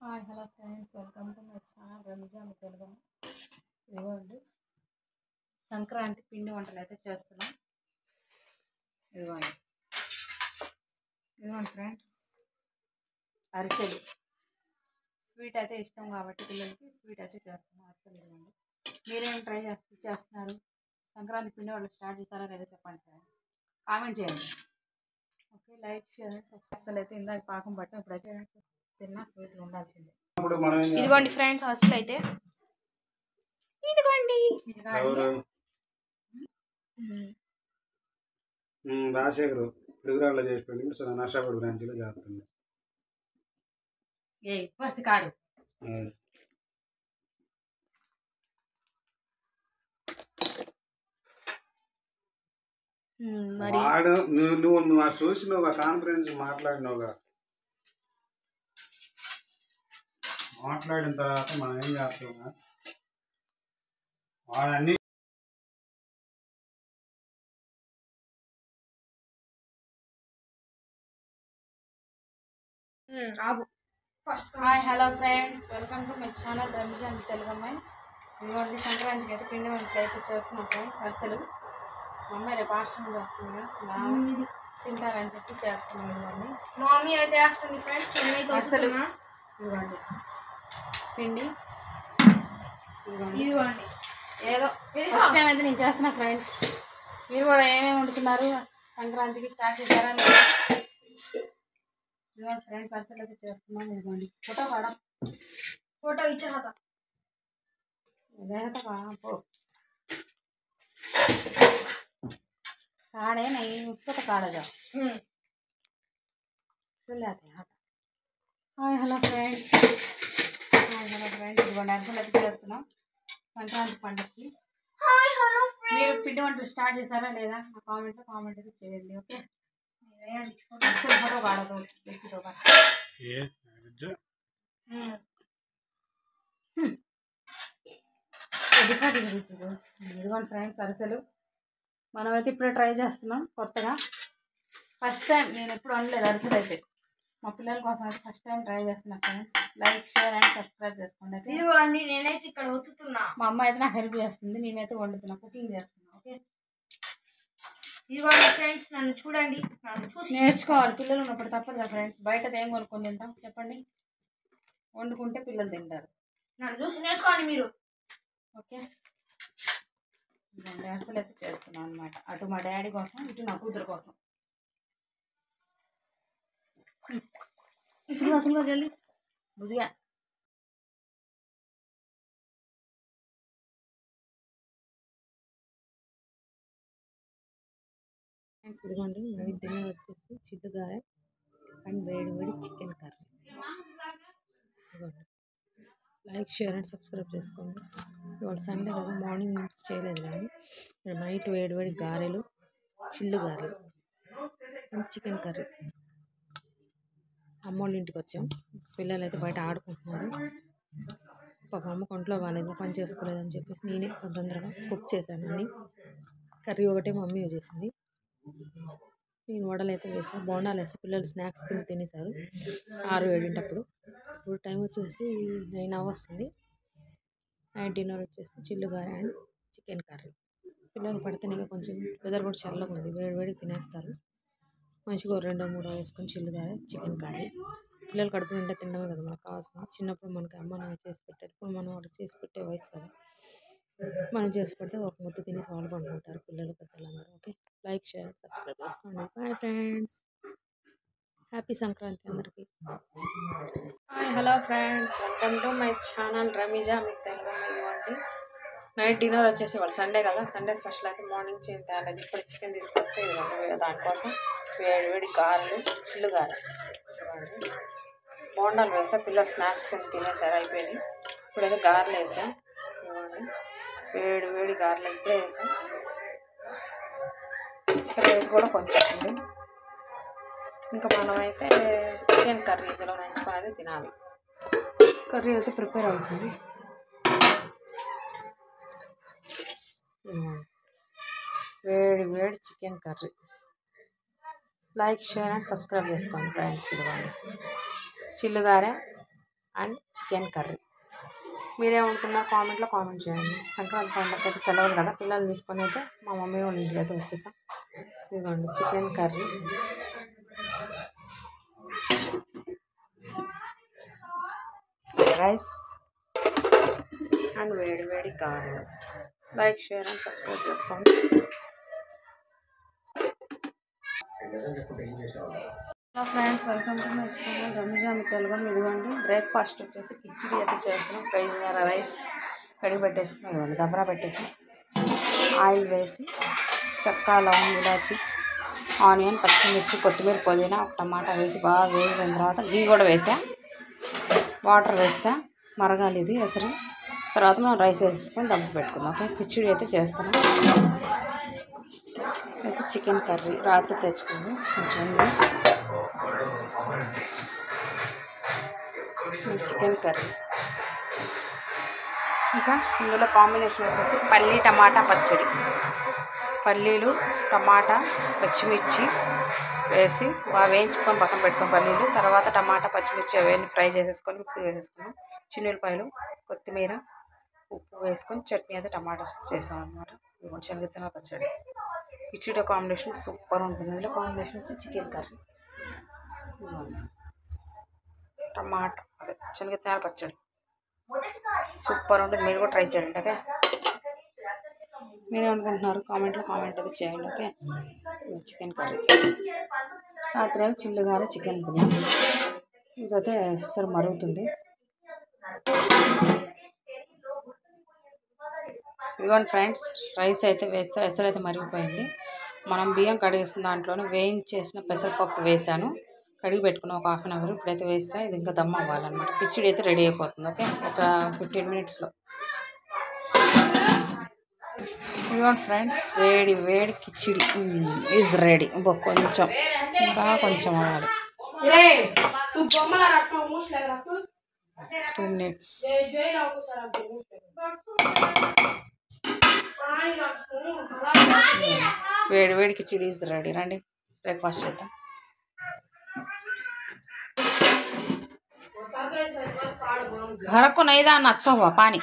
Hi hello friends, welcome to my channel Ramija Telugu. ఇదిగోండి సంక్రాంతి పిండి వంటలు అయితే చేస్తున్నాం. ఇదిగోండి ఇదిగోండి ఫ్రెండ్స్, అరిసెలు. స్వీట్ అయితే ఇష్టం కాబట్టి పిల్లలకి స్వీట్ అయితే చేస్తున్నాం. అరిసెలు ఇదిగోండి. మీరేం ట్రై చేస్తున్నారు? సంక్రాంతి పిండి వంటలు స్టార్ట్ చేస్తారా లేదా చెప్పండి ఫ్రెండ్స్, కామెంట్ చేయండి. Okay, like share subscribe. అయితే ఇందాక పాకం పట్టాం, ఇప్పుడైతే తిన్నా స్వీట్లు ఉండాల్సిందే. ఇదిగోండి ఫ్రెండ్స్, అసలు అయితే ఇదిగోండి రాజశేఖర్ ప్రోగ్రాంలో చేసిపోయింది. సో నర్సాపూర్ బ్రాంచ్లో చేస్తుంది. ఫస్ట్ కాడు వాడు నువ్వు నాకు చూసినవుగా, కాన్ఫరెన్స్ మాట్లాడిన తర్వాత మనం ఏం చేస్తాం, వాడన్నీ hi hello friends, welcome to my channel Ramija Telugu అమ్మాయి. ఇదిగోండి సంక్రాంతికి అయితే పిండి వంటలు అయితే చేస్తున్నాం ఫ్రెండ్స్. అసలు మా అమ్మాయి రేపు హాస్టల్ చేస్తుంది, తింటారని చెప్పి చేస్తున్నాం. ఇదిగోండి మమ్మీ అయితే వేస్తుంది ఫ్రెండ్స్. అసలు ఇదిగోండి పిండి, ఇదిగోండి ఏదో ఫస్ట్ టైం అయితే నేను చేస్తున్నా ఫ్రెండ్స్. మీరు కూడా ఏమేమి వండుతున్నారు? సంక్రాంతికి స్టార్ట్ చేశారా? ఇదిగోండి ఫ్రెండ్స్, అసలు అయితే చేస్తున్నాం. ఇదిగోండి ఫోటో కాడ ఫోటో ఇచ్చేత పో కాడే నై ఉత్పత కాడగా. హాయ్ హలో ఫ్రెండ్స్, ఇదిగోండి అసలు అయితే చేస్తున్నాం సంక్రాంతి పండుగకి. మీరు పిండి వంటలు స్టార్ట్ చేశారా లేదా? నా కామెంట్ అయితే చేయండి. ఓకే, అసలు ఫోటో కాడదు. ఇదిగోండి ఫ్రెండ్స్, అరిసెలు మనమైతే ఇప్పుడే ట్రై చేస్తున్నాం కొత్తగా. ఫస్ట్ టైం, నేను ఎప్పుడు అనలేదు అరిసెలు అయితే. మా పిల్లల కోసం అయితే ఫస్ట్ టైం ట్రై చేస్తున్నా friends. Like share and subscribe చేసుకోండి. అయితే ఇదిగోండి నేనైతే ఇక్కడ ఒత్తుతున్నా. మా అమ్మ అయితే నాకు హెల్ప్ చేస్తుంది, నేనైతే వండుతున్నా, కుకింగ్ చేస్తున్నా. ఓకే, ఇదిగోండి ఫ్రెండ్స్, నన్ను చూడండి, నన్ను చూసి నేర్చుకోవాలి. పిల్లలు ఉన్నప్పుడు తప్పదు కదా ఫ్రెండ్స్. బయట ఏం కొనుక్కొని తింటాం చెప్పండి? వండుకుంటే పిల్లలు తింటారు. నన్ను చూసి నేర్చుకోండి మీరు. ఓకే, అసలు అయితే చేస్తున్నాం అనమాట. అటు మా డాడీ కోసం, ఇటు నా కూతురు కోసం. అసలుగా జల్లి బుజిగా ఇదిగోండి. నైట్ డిన్నర్ వచ్చేసి చిట్టుగాయ అండ్ వేడి చికెన్ కర్రీ. ఇదిగోండి, లైక్ షేర్ అండ్ సబ్స్క్రైబ్ చేసుకోండి. ఇవాళ సండే కదా, మార్నింగ్ నుంచి చేయలేదు కానీ నైట్ వేడి గారెలు, చిల్లు గారెలు అండ్ చికెన్ కర్రీ. అమ్మోళ్ళ ఇంటికి వచ్చాం. పిల్లలు అయితే బయట ఆడుకుంటున్నారు. పాప అమ్మ కొంట్లో వాళ్ళేదో పని చేసుకోలేదని చెప్పేసి నేనే తొందరగా కుక్ చేశాను. అన్ని కర్రీ ఒకటే మమ్మీ చేసింది. నేను వడలు అయితే వేసాను, బోండాలు వేస్తే పిల్లలు స్నాక్స్ కింద తినేశారు 6-7. ఇప్పుడు టైం వచ్చేసి 9 అవర్స్తుంది. నైట్ డిన్నర్ వచ్చేసి చిల్లుగారె అండ్ చికెన్ కర్రీ. పిల్లలు పడితేనే కొంచెం వెదర్ కూడా చల్లగా ఉంది, వేడికి తినేస్తారు. మంచిగా 2-3 వేసుకొని చిల్లుగారె చికెన్ కర్రీ. పిల్లలు కడుపు నిండా తినడమే కదా మనకు కావాల్సింది. చిన్నప్పుడు మనకి అమ్మ నాన్న చేసి పెట్టారు, ఇప్పుడు మనం వాళ్ళు చేసి పెట్టే వయసు కదా, మనం చేసి పెడితే ఒక ముద్ద తినేసి వాళ్ళు పండుకుంటారు, పిల్లలు పెద్దలందరూ. ఓకే, లైక్ షేర్ సబ్స్క్రైబ్ చేసుకోండి. బాయ్ ఫ్రెండ్స్, హ్యాపీ సంక్రాంతి అందరికీ. Hi hello friends, welcome to my channel Ramija Telugu అమ్మాయి. నైట్ డిన్నర్ వచ్చేసి వాళ్ళు సండే కదా, సండే స్పెషల్ అయితే మార్నింగ్ తేలేదు. ఇప్పుడు చికెన్ తీసుకొస్తే ఇదిగోండి, దానికోసం వేడి గారెలు, చిల్లు గారె. బోండాలు వేసా, పిల్లలు స్నాక్స్ కింద తినేసారు, అయిపోయినాయి. ఇప్పుడైతే గారెలు వేసా. వేడి గారెలు ఇప్పుడే వేసాం. రైస్ కూడా కొంచెం ఉంది. ఇంకా మనమైతే చికెన్ కర్రీ ఇందులో నంచుకొని అయితే తినాలి. కర్రీ అయితే ప్రిపేర్ అవుతుంది. వేడి chicken curry. Like share and subscribe చేసుకోండి ఫ్రెండ్స్. ఇదిగోండి చిల్లుగారె అండ్ చికెన్ కర్రీ. మీరేమనుకున్నారు కామెంట్లో కామెంట్ చేయండి. సంక్రాంతి పండుగకి అయితే సెలవులు కదా, పిల్లల్ని తీసుకొని అయితే మా మమ్మీ వాళ్ళ ఇంటికి అయితే వచ్చేసాం. ఇదిగోండి చికెన్ కర్రీ, రైస్ అండ్ వేడి వేడి గారెలు. లైక్, షేర్ అండ్ సబ్స్క్రైబ్ చేసుకోండి. Hello friends, welcome to my channel Ramzan Telugu. ఇదిగోండి బ్రేక్ఫాస్ట్ వచ్చేసి కిచిడి అయితే చేస్తున్నాం. 5 రైస్ కడిగి పెట్టేసుకున్నాం. ఇదిగోండి దబరా పెట్టేసి ఆయిల్ వేసి చెక్క, లవంగం, ఇలాచి, ఆనియన్, పచ్చిమిర్చి, కొత్తిమీర, పుదీనా, ఒక టమాటా వేసి బాగా వేగిన తర్వాత గీ కూడా వేసా, వాటర్ వేసా, మరగాలి ఇది ఎసరు. తర్వాత మనం రైస్ వేసేసుకొని దమ్ము పెట్టుకుందాం. ఓకే, కిచిడి అయితే చేస్తున్నాం. అయితే చికెన్ కర్రీ రాత్రి తెచ్చుకుంది కొంచెం ఉంది. చికెన్ కర్రీ ఇంకా ఇందులో కాంబినేషన్ వచ్చేసి పల్లి టమాటా పచ్చడి. పల్లీలు, టమాటా, పచ్చిమిర్చి వేసి బాగా వేయించుకొని పక్కన పెట్టుకొని పల్లీలు, తర్వాత టమాటా, పచ్చిమిర్చి అవన్నీ ఫ్రై చేసేసుకొని మిక్సీ వేసేసుకున్నాం. చిన్నులపాయలు, కొత్తిమీర, ఉప్పు వేసుకొని చట్నీ అయితే టమాటా చేసాం అనమాట. ఇదిగోండి శనగత్తనాల పచ్చడి. కిచిడి కాంబినేషన్ సూపర్ ఉంటుంది. ఇందులో కాంబినేషన్ వచ్చి చికెన్ కర్రీ, టమాటా అదే శనగత్తనాల పచ్చడి సూపర్ ఉంటుంది. మీరు కూడా ట్రై చేయండి. ఓకే, మీరేమనుకుంటున్నారు కామెంట్లో కామెంట్ అయితే చేయండి. ఓకే, చికెన్ కర్రీ రాత్రి ఏమో చిల్లుగానే చికెన్ ఉంటుంది. ఇదైతే సరే మరుగుతుంది. ఇదిగోండి ఫ్రెండ్స్, రైస్ అయితే వేస్తే ఎసరు అయితే మరిగిపోయింది. మనం బియ్యం కడిగేసిన దాంట్లోనే వేయించేసిన పెసరపప్పు వేసాను, కడిగి పెట్టుకున్నాం ఒక 1/2 అవర్. ఇప్పుడైతే వేస్తా, ఇది ఇంకా దమ్ అవ్వాలన్నమాట. కిచిడి అయితే రెడీ అయిపోతుంది. ఓకే, ఒక 15 మినిట్స్లో. ఇదిగోండి ఫ్రెండ్స్, వేడి వేడి కిచిడి ఈజ్ రెడీ. కొంచెం ఇంకా కొంచెం అవ్వాలి. 2 మినిట్స్. వేడి వేడి కిచిడి ఈజ్ రెడీ. రండి బ్రేక్ఫాస్ట్ చేద్దాం. घर को नहीं दाना अच्छा हुआ पानी